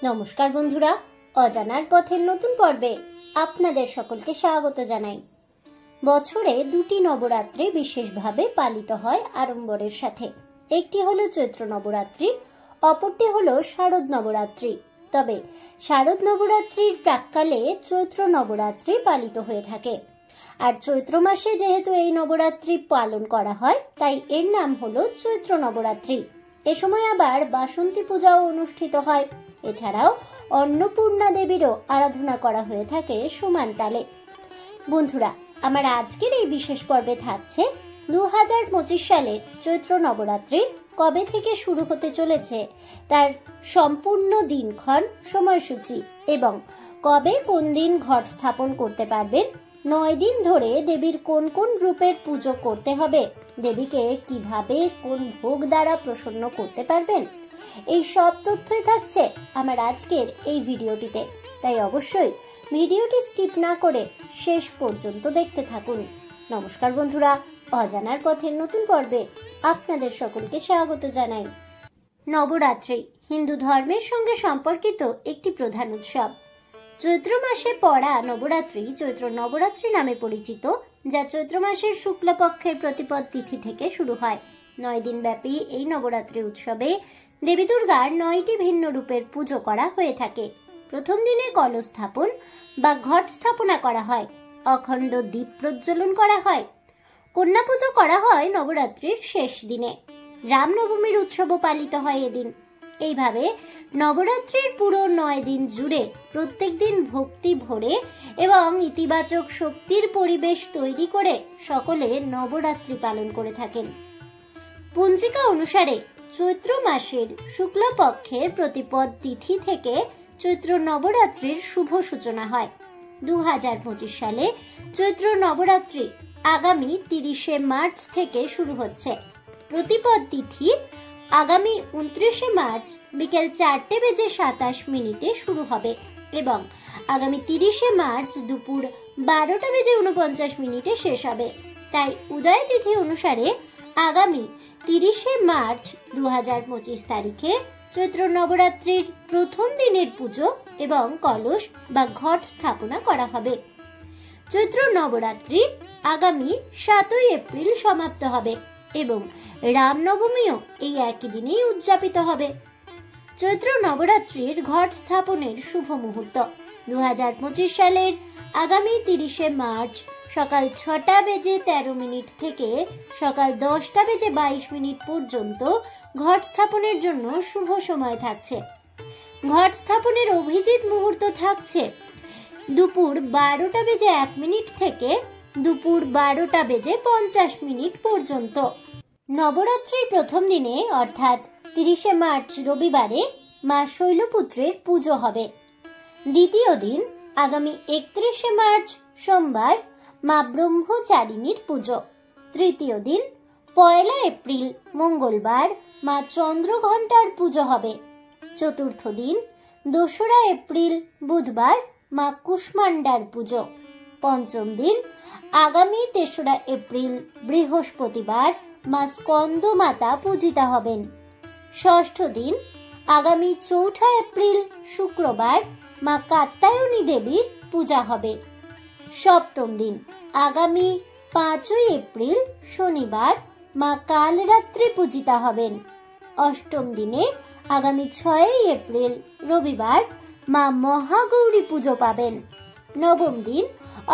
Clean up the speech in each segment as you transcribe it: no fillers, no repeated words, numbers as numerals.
নমস্কার বন্ধুরা, অজানার পথের নতুন পর্বে আপনাদের সকলকে স্বাগত জানাই। বছরে দুটি নবরাত্রি বিশেষভাবে পালিত হয় আড়ম্বরের সাথে। একটি হলো চৈত্র নবরাত্রি, অপরটি হলো শারদ নবরাত্রি। তবে শারদ নবরাত্রির প্রাক্কালে চৈত্র নবরাত্রি পালিত হয়ে থাকে। আর চৈত্র মাসে যেহেতু এই নবরাত্রি পালন করা হয়, তাই এর নাম হলো চৈত্র নবরাত্রি। এ সময় আবার বাসন্তী পূজাও অনুষ্ঠিত হয়। এছাড়াও অন্নপূর্ণা দেবীরও আরাধনা করা হয়ে থাকে সমান তালে। বন্ধুরা, আমার আজকের এই বিশেষ পর্বে থাকছে 2025 সালের চৈত্র নবরাত্রি কবে থেকে শুরু হতে চলেছে, তার সম্পূর্ণ দিনক্ষণ, সময়সূচি এবং কবে কোন দিন ঘট স্থাপন করতে পারবেন, 9 দিন ধরে দেবীর কোন কোন রূপের পুজো করতে হবে, দেবীকে কিভাবে কোন ভোগ দ্বারা প্রসন্ন করতে পারবেন, এই সব তথ্যই থাকছে আমার আজকের এই ভিডিওটিতে। তাই অবশ্যই ভিডিওটি স্কিপ না করে শেষ পর্যন্ত দেখতে থাকুন। নমস্কার বন্ধুরা, অজানার পথের নতুন পর্বে আপনাদের সকলকে স্বাগত জানাই। নবরাত্রি হিন্দু ধর্মের সঙ্গে সম্পর্কিত একটি প্রধান উৎসব। চৈত্র মাসে পড়া নবরাত্রি চৈত্র নবরাত্রি নামে পরিচিত, যা চৈত্র মাসের শুক্লপক্ষের প্রতিপদ তিথি থেকে শুরু হয়। 9 দিন ব্যাপী এই নবরাত্রি উৎসবে দেবী দুর্গার 9টি ভিন্ন রূপের পুজো করা হয়ে থাকে। প্রথম দিনে কলস স্থাপন বা ঘট স্থাপনা করা হয়, অখণ্ড দীপ প্রজ্বলন করা হয়। কন্যা পুজো করা হয় নবরাত্রির শেষ দিনে। রামনবমীর উৎসবও পালিত হয় এদিন। এইভাবে নবরাত্রির পুরো 9 দিন জুড়ে প্রত্যেক দিন ভক্তি ভরে এবং ইতিবাচক শক্তির পরিবেশ তৈরি করে সকলে নবরাত্রি পালন করে থাকেন। পঞ্জিকা অনুসারে চৈত্র মাসের শুক্লপক্ষের প্রতিপদ তিথি থেকে চৈত্র নবরাত্রির শুভ সূচনা হয়। 2025 সালে চৈত্র নবরাত্রি আগামী 30শে মার্চ থেকে শুরু হচ্ছে। প্রতিপদ তিথি আগামী 29শে মার্চ বিকেল 4:27 শুরু হবে এবং আগামী 30শে মার্চ দুপুর 12:49 শেষ হবে। তাই উদয় তিথি অনুসারে আগামী 30শে মার্চ 2025 তারিখে চৈত্র নবরাত্রির প্রথম দিনের পুজো এবং কলস বা ঘট স্থাপনা করা হবে। চৈত্র নবরাত্রি আগামী 7ই এপ্রিল সমাপ্ত হবে এবং রামনবমীও এই একই দিনেই উদযাপিত হবে। চৈত্র নবরাত্রির ঘট স্থাপনের শুভ মুহূর্ত 2025 সালের আগামী 30শে মার্চ সকাল 6:13 থেকে সকাল 10:22 পর্যন্ত ঘট স্থাপনের জন্য শুভ সময় থাকছে। ঘট স্থাপনের অভিজিৎ মুহূর্ত থাকছে দুপুর 12:01 থেকে দুপুর 12:50 পর্যন্ত। নবরাত্রির প্রথম দিনে অর্থাৎ 30শে মার্চ রবিবারে মা শৈলপুত্রের পুজো হবে। দ্বিতীয় দিন আগামী 31শে মার্চ সোমবার মা ব্রহ্মচারিণীর পুজো। তৃতীয় দিন 1 এপ্রিল মঙ্গলবার মা চন্দ্রঘণ্টার পুজো হবে। চতুর্থ দিন 2 এপ্রিল বুধবার মা কুষ্মান্ডার পুজো। পঞ্চম দিন আগামী 3 এপ্রিল বৃহস্পতিবার মা স্কন্দ মাতা পূজিতা হবেন। ষষ্ঠ দিন আগামী 4 এপ্রিল শুক্রবার মা কাত্যায়নী দেবীর পূজা হবে। সপ্তম দিন আগামী 5 এপ্রিল শনিবার মা কালরাত্রি পূজিতা হবেন। অষ্টম দিনে আগামী 6 এপ্রিল রবিবার মা মহাগৌরী পুজো পাবেন। নবম দিন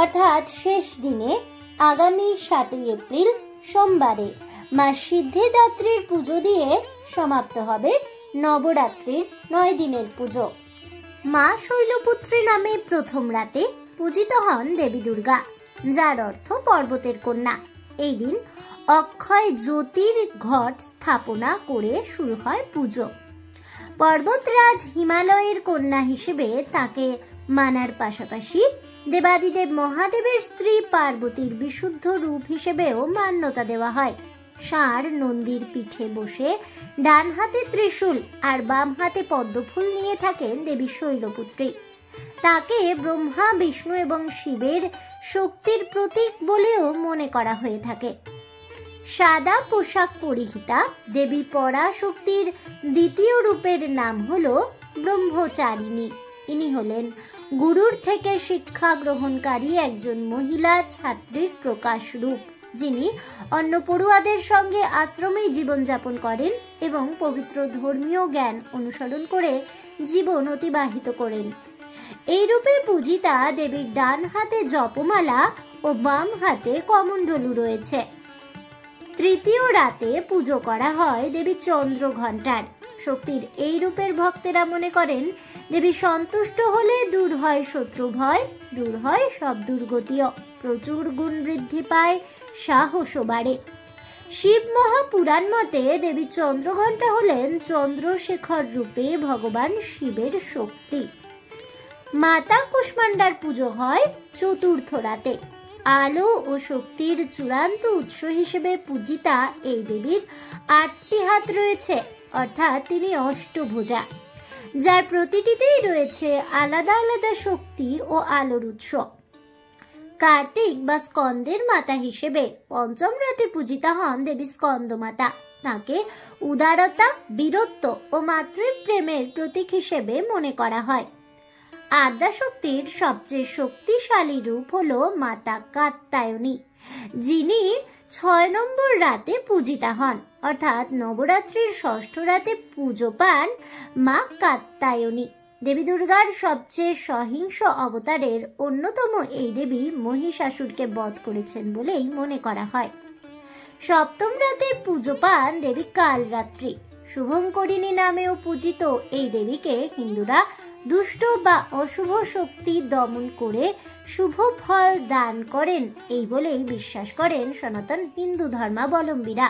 অর্থাৎ শেষ দিনে আগামী 7 এপ্রিল সোমবারে মা সিদ্ধিদাত্রীর পুজো দিয়ে সমাপ্ত হবে নবরাত্রির 9 দিনের পুজো। মা শৈলপুত্রী নামে প্রথম রাতে পূজিত হন দেবী দুর্গা, যার অর্থ পর্বতের কন্যা। এই দিন অক্ষয় জ্যোতির ঘট স্থাপনা করে শুরু হয় পুজো। পর্বতরাজ হিমালয়ের কন্যা হিসেবে তাকে মানার পাশাপাশি দেবাদিদেব মহাদেবের স্ত্রী পার্বতীর বিশুদ্ধ রূপ হিসেবেও মান্যতা দেওয়া হয়। ষাঁড় নন্দীর পিঠে বসে ডান হাতে ত্রিশূল আর বাম হাতে পদ্মফুল নিয়ে থাকেন দেবী শৈলপুত্রী। তাকে ব্রহ্মা, বিষ্ণু এবং শিবের শক্তির প্রতীক বলেও মনে করা হয়ে থাকে। সাদা পোশাক পরিহিতা দেবী পরাশক্তির দ্বিতীয় রূপের নাম হলো ব্রহ্মচারিণী। ইনি হলেন গুরুর থেকে শিক্ষা গ্রহণকারী একজন মহিলা ছাত্রীর প্রকাশ রূপ, যিনি অন্য পড়ুয়াদের সঙ্গে আশ্রমেই জীবনযাপন করেন এবং পবিত্র ধর্মীয় জ্ঞান অনুসরণ করে জীবন অতিবাহিত করেন। এই রূপে পূজিতা দেবীর ডান হাতে জপমালা ও বাম হাতে কমণ্ডলু রয়েছে। তৃতীয় রাতে পুজো করা হয় দেবী চন্দ্র ঘণ্টার। শক্তির এই রূপের ভক্তেরা মনে করেন দেবী সন্তুষ্ট হলে দূর হয় শত্রু ভয়, দূর হয় সব দুর্গতিও, প্রচুর গুণ বৃদ্ধি পায়, সাহসও বাড়ে। শিব মহাপুরাণ মতে দেবী চন্দ্রঘণ্টা হলেন চন্দ্রশেখর রূপে ভগবান শিবের শক্তি। মাতা কুষ্মান্ডার পুজো হয় চতুর্থ রাতে। আলো ও শক্তির চূড়ান্ত উৎস হিসেবে পূজিতা এই দেবীর 8টি হাত রয়েছে, অর্থাৎ তিনি অষ্টভুজা, যার প্রতিটিতেই রয়েছে আলাদা আলাদা শক্তি ও আলোর উৎস। কার্তিক বা স্কন্দের মাতা হিসেবে পঞ্চম রাতে পূজিতা হন দেবী স্কন্দ মাতা। তাকে উদারতা, বীরত্ব ও মাতৃপ্রেমের প্রতীক হিসেবে মনে করা হয়। আদ্যাশক্তির সবচেয়ে শক্তিশালী রূপ হল মাতা কাত্যায়নী, যিনি 6 নম্বর রাতে পূজিতা হন, অর্থাৎ নবরাত্রির ষষ্ঠ রাতে পুজো পান মা কাত্যায়নী। দেবী দুর্গার সবচেয়ে সহিংস অবতারের অন্যতম এই দেবী মহিষাসুরকে বধ করেছেন বলেই মনে করা হয়। সপ্তম রাতে পুজো পান দেবী কালরাত্রি। শুভঙ্করিণী নামেও পূজিত এই দেবীকে হিন্দুরা দুষ্ট বা অশুভ শক্তি দমন করে শুভ ফল দান করেন এই বলেই বিশ্বাস করেন সনাতন হিন্দু ধর্মাবলম্বীরা।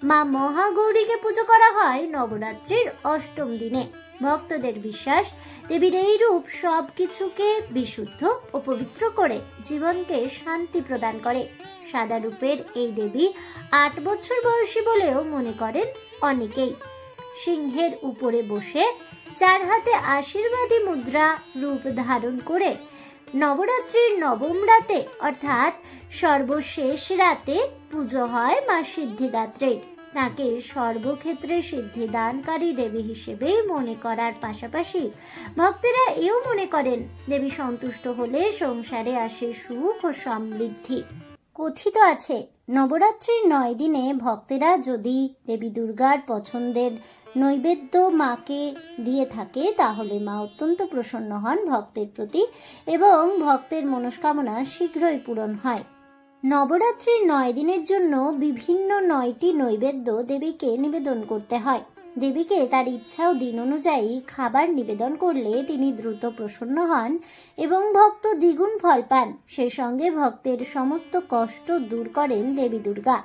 মা মহাগৌরীকে পুজো করা হয় নবরাত্রির অষ্টম দিনে। ভক্তদের বিশ্বাস দেবীর এই রূপ সবকিছুকে বিশুদ্ধ ও পবিত্র করে জীবনকে শান্তি প্রদান করে। সাদা রূপের এই দেবী 8 বছর বয়সী বলেও মনে করেন অনেকেই। সিংহের উপরে বসে 4 হাতে আশীর্বাদী মুদ্রা রূপ ধারণ করে নবরাত্রির নবম রাতে অর্থাৎ সর্বশেষ রাতে পুজো হয় মা সিদ্ধিদাত্রীর। তাকে সর্বক্ষেত্রে সিদ্ধিদানকারী দেবী হিসেবে মনে করার পাশাপাশি ভক্তেরা এও মনে করেন দেবী সন্তুষ্ট হলে সংসারে আসে সুখ ও সমৃদ্ধি। কথিত আছে নবরাত্রির 9 দিনে ভক্তেরা যদি দেবী দুর্গার পছন্দের নৈবেদ্য মাকে দিয়ে থাকে তাহলে মা অত্যন্ত প্রসন্ন হন ভক্তের প্রতি এবং ভক্তের মনস্কামনা শীঘ্রই পূরণ হয়। নবরাত্রির 9 দিনের জন্য বিভিন্ন 9টি নৈবেদ্য দেবীকে নিবেদন করতে হয়। দেবীকে তার ইচ্ছা ও দিন অনুযায়ী খাবার নিবেদন করলে তিনি দ্রুত প্রসন্ন হন এবং ভক্ত দ্বিগুণ ফল পান। সেই সঙ্গে ভক্তের সমস্ত কষ্ট দূর করেন দেবী দুর্গা।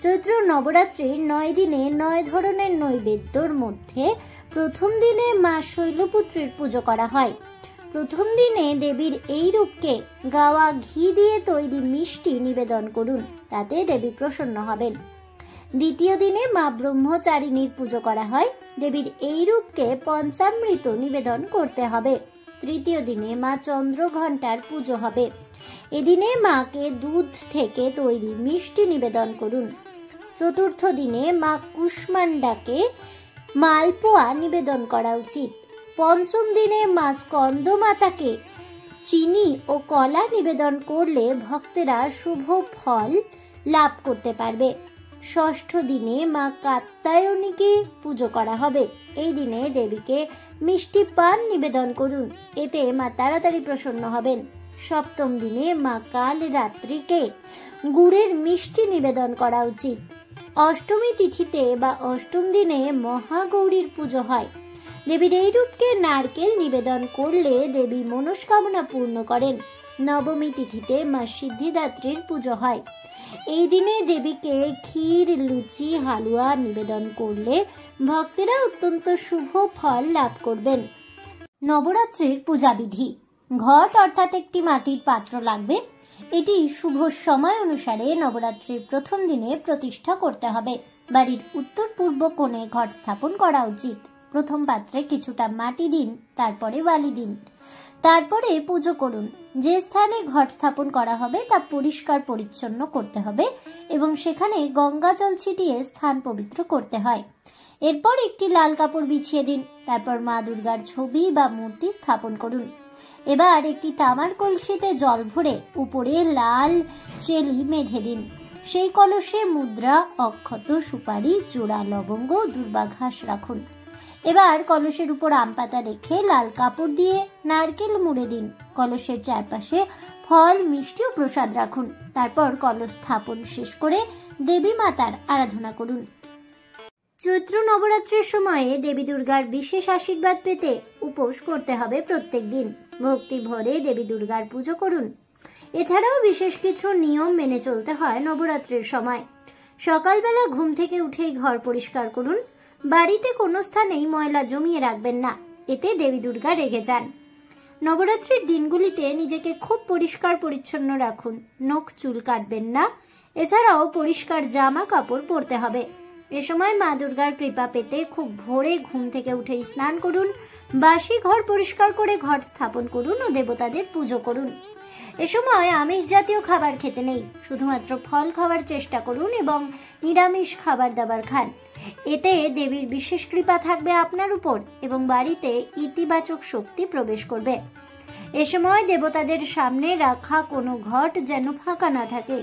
চৈত্র নবরাত্রির 9 দিনে 9 ধরনের নৈবেদ্যর মধ্যে প্রথম দিনে মা শৈলপুত্রীর পুজো করা হয়। প্রথম দিনে দেবীর এই রূপকে গাওয়া ঘি দিয়ে তৈরি মিষ্টি নিবেদন করুন, তাতে দেবী প্রসন্ন হবেন। দ্বিতীয় দিনে মা ব্রহ্মচারিণীর পুজো করা হয়। দেবীর এই রূপকে পঞ্চামৃত নিবেদন করতে হবে। তৃতীয় দিনে মা চন্দ্রঘণ্টার পুজো হবে। এদিনে মাকে দুধ থেকে তৈরি মিষ্টি নিবেদন করুন। চতুর্থ দিনে মা কুষ্মান্ডাকে মালপোয়া নিবেদন করা উচিত। পঞ্চম দিনে মা স্কন্দ মাতাকে চিনি ও কলা নিবেদন করলে ভক্তেরা শুভ ফল লাভ করতে পারবে। ষষ্ঠ দিনে মা কাত্যায়নীকে পুজো করা হবে। এই দিনে দেবীকে মিষ্টি পান নিবেদন করুন, এতে মা তাড়াতাড়ি প্রসন্ন হবেন। সপ্তম দিনে মা কালরাত্রিকে গুড়ের মিষ্টি নিবেদন করা উচিত। অষ্টমী তিথিতে বা অষ্টম দিনে মহাগৌরীর পুজো হয়। দেবীর এই রূপকে নারকেল নিবেদন করলে দেবী মনস্কামনা পূর্ণ করেন। নবমী তিথিতে মা সিদ্ধিদাত্রীর পুজো হয়। এই দিনে দেবীকে ক্ষীর, লুচি, হালুয়া নিবেদন করলে ভক্তেরা অত্যন্ত শুভ ফল লাভ করবেন। নবরাত্রির পূজাবিধি। ঘট অর্থাৎ একটি মাটির পাত্র লাগবে। এটি শুভ সময় অনুসারে নবরাত্রির প্রথম দিনে প্রতিষ্ঠা করতে হবে। বাড়ির উত্তর পূর্ব কোণে ঘট স্থাপন করা উচিত। প্রথম পাত্রে কিছুটা মাটি দিন, তারপরে বালি দিন, তারপরে পুজো করুন। যে স্থানে ঘট স্থাপন করা হবে তা পরিষ্কার পরিচ্ছন্ন করতে হবে এবং সেখানে গঙ্গা জল ছিটিয়ে স্থান পবিত্র করতে হয়। এরপর একটি লাল কাপড় বিছিয়ে দিন। তারপর মা দুর্গার ছবি বা মূর্তি স্থাপন করুন। এবার একটি তামার কলসিতে জল ভরে উপরে লাল চেলি মেধে দিন। সেই কলসে মুদ্রা, অক্ষত, সুপারি, জোড়া লবঙ্গ, দূর্বা ঘাস রাখুন। এবার কলসের উপর আম পাতা রেখে লাল কাপড় দিয়ে নারকেল মুড়ে দিন। কলসের চারপাশে ফল, মিষ্টি ও প্রসাদ রাখুন। তারপর কলস স্থাপন শেষ করে দেবী মাতার আরাধনা করুন। চৈত্র নবরাত্রির সময়ে দেবী দুর্গার বিশেষ আশীর্বাদ পেতে উপোস করতে হবে প্রত্যেক দিন। ভক্তি ভরে দেবী দুর্গার পুজো করুন। এছাড়াও বিশেষ কিছু নিয়ম মেনে চলতে হয় নবরাত্রির সময়। সকালবেলা ঘুম থেকে উঠেই ঘর পরিষ্কার করুন। বাড়িতে কোনো স্থানেই ময়লা জমিয়ে রাখবেন না, এতে দেবী দুর্গা রেগে যান। নবরাত্রির দিনগুলিতে নিজেকে খুব পরিষ্কার পরিচ্ছন্ন রাখুন। নখ চুল কাটবেন না। এছাড়াও পরিষ্কার জামা কাপড় পরতে হবে। এ সময় মা দুর্গার কৃপা পেতে খুব ভোরে ঘুম থেকে উঠেই স্নান করুন। বাসি ঘর পরিষ্কার করে ঘর স্থাপন করুন ও দেবতাদের পুজো করুন। এ সময় আমিষ জাতীয় খাবার খেতে নেই, শুধুমাত্র ফল খাওয়ার চেষ্টা করুন এবং নিরামিষ খাবার দাবার খান। এতে দেবীর বিশেষ কৃপা থাকবে আপনার উপর এবং বাড়িতে ইতিবাচক শক্তি প্রবেশ করবে। এ সময় দেবতাদের সামনে রাখা কোনো ঘট যেন ফাঁকা না থাকে,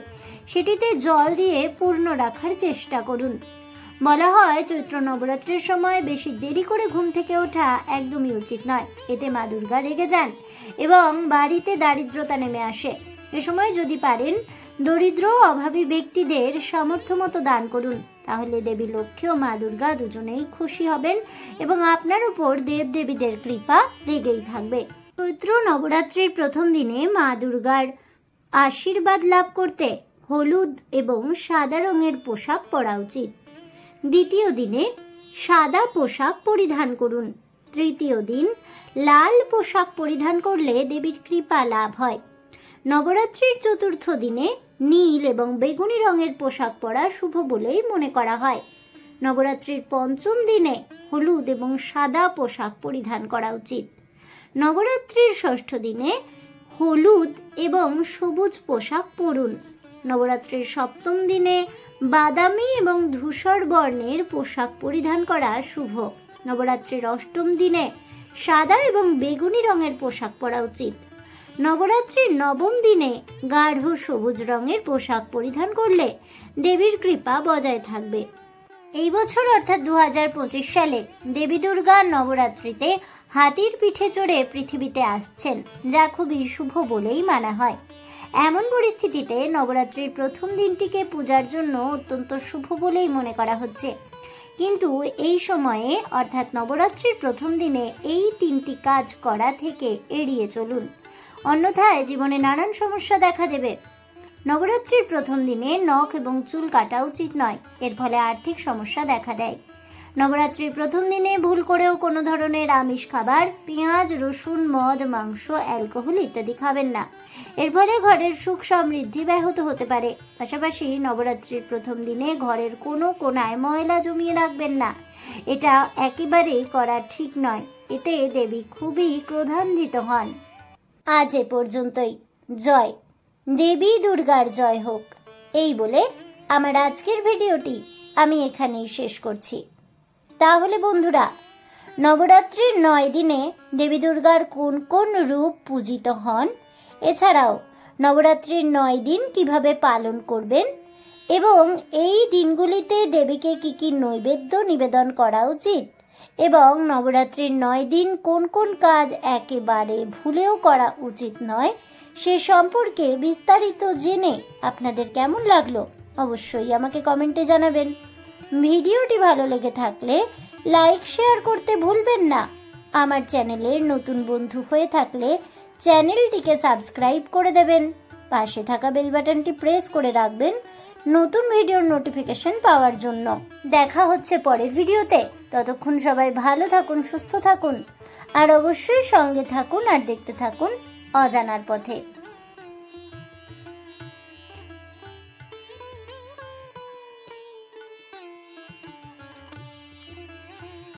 সেটিতে জল দিয়ে পূর্ণ রাখার চেষ্টা করুন। বলা হয় চৈত্র নবরাত্রির সময় বেশি দেরি করে ঘুম থেকে ওঠা একদমই উচিত নয়, এতে মা দুর্গা রেগে যান এবং বাড়িতে দারিদ্রতা নেমে আসে। এ সময় যদি পারেন দরিদ্র অভাবী ব্যক্তিদের সামর্থ্য মতো দান করুন, তাহলে দেবী লক্ষ্মী ও মা দুর্গা দুজনেই খুশি হবেন এবং আপনার উপর দেবদেবীদের কৃপা লেগেই থাকবে। চৈত্র নবরাত্রির প্রথম দিনে মা দুর্গার আশীর্বাদ লাভ করতে হলুদ এবং সাদা রঙের পোশাক পরা উচিত। দ্বিতীয় দিনে সাদা পোশাক পরিধান করুন। তৃতীয় দিন লাল পোশাক পরিধান করলে দেবীর কৃপা লাভ হয়। নবরাত্রির চতুর্থ দিনে নীল এবং বেগুনি রঙের পোশাক পরা শুভ বলেই মনে করা হয়। নবরাত্রির পঞ্চম দিনে হলুদ এবং সাদা পোশাক পরিধান করা উচিত। নবরাত্রির ষষ্ঠ দিনে হলুদ এবং সবুজ পোশাক পরুন। নবরাত্রির সপ্তম দিনে বাদামি এবং ধূসর বর্ণের পোশাক পরিধান করা শুভ। নবরাত্রির অষ্টম দিনে সাদা এবং বেগুনি রঙের পোশাক পরা উচিত। নবরাত্রির নবম দিনে গাঢ় সবুজ রঙের পোশাক পরিধান করলে দেবীর কৃপা বজায় থাকবে। এই বছর অর্থাৎ 2025 সালে দেবী দুর্গা নবরাত্রিতে হাতির পিঠে চড়ে পৃথিবীতে আসছেন, যা খুবই শুভ বলেই মানা হয়। এমন পরিস্থিতিতে নবরাত্রির প্রথম দিনটিকে পূজার জন্য অত্যন্ত শুভ বলেই মনে করা হচ্ছে। কিন্তু এই সময়ে অর্থাৎ নবরাত্রির প্রথম দিনে এই তিনটি কাজ করা থেকে এড়িয়ে চলুন, অন্যথায় জীবনে নানান সমস্যা দেখা দেবে। নবরাত্রির প্রথম দিনে নখ এবং চুল কাটা উচিত নয়, এর ফলে আর্থিক সমস্যা দেখা দেয়। নবরাত্রির প্রথম দিনে ভুল করেও কোনো ধরনের আমিষ খাবার, পেঁয়াজ, রসুন, মদ, মাংস, অ্যালকোহল ইত্যাদি খাবেন না, এর ফলে ঘরের সুখ সমৃদ্ধি ব্যাহত হতে পারে। পাশাপাশি নবরাত্রির প্রথম দিনে ঘরের কোনো কোনায় ময়লা জমিয়ে রাখবেন না, এটা একেবারেই করা ঠিক নয়, এতে দেবী খুবই ক্রোধান্বিত হন। আজ এ পর্যন্তই। জয় দেবী দুর্গার জয় হোক, এই বলে আমার আজকের ভিডিওটি আমি এখানেই শেষ করছি। তাহলে বন্ধুরা, নবরাত্রির 9 দিনে দেবী দুর্গার কোন কোন রূপ পূজিত হন, এছাড়াও নবরাত্রির 9 দিন কিভাবে পালন করবেন এবং এই দিনগুলিতে দেবীকে কি কি নৈবেদ্য নিবেদন করা উচিত এবং নবরাত্রির 9 দিন কোন কোন কাজ একেবারে ভুলেও করা উচিত নয়, সে সম্পর্কে বিস্তারিত জেনে আপনাদের কেমন লাগলো অবশ্যই আমাকে কমেন্টে জানাবেন। ভিডিওটি ভালো লেগে থাকলে লাইক শেয়ার করতে ভুলবেন না। আমার চ্যানেলের নতুন বন্ধু হয়ে থাকলে চ্যানেলটিকে সাবস্ক্রাইব করে দেবেন। পাশে থাকা বেল বাটনটি প্রেস করে রাখবেন নতুন ভিডিওর নোটিফিকেশন পাওয়ার জন্য। দেখা হচ্ছে পরের ভিডিওতে। ততক্ষণ সবাই ভালো থাকুন, সুস্থ থাকুন আর অবশ্যই সঙ্গে থাকুন আর দেখতে থাকুন অজানার পথে।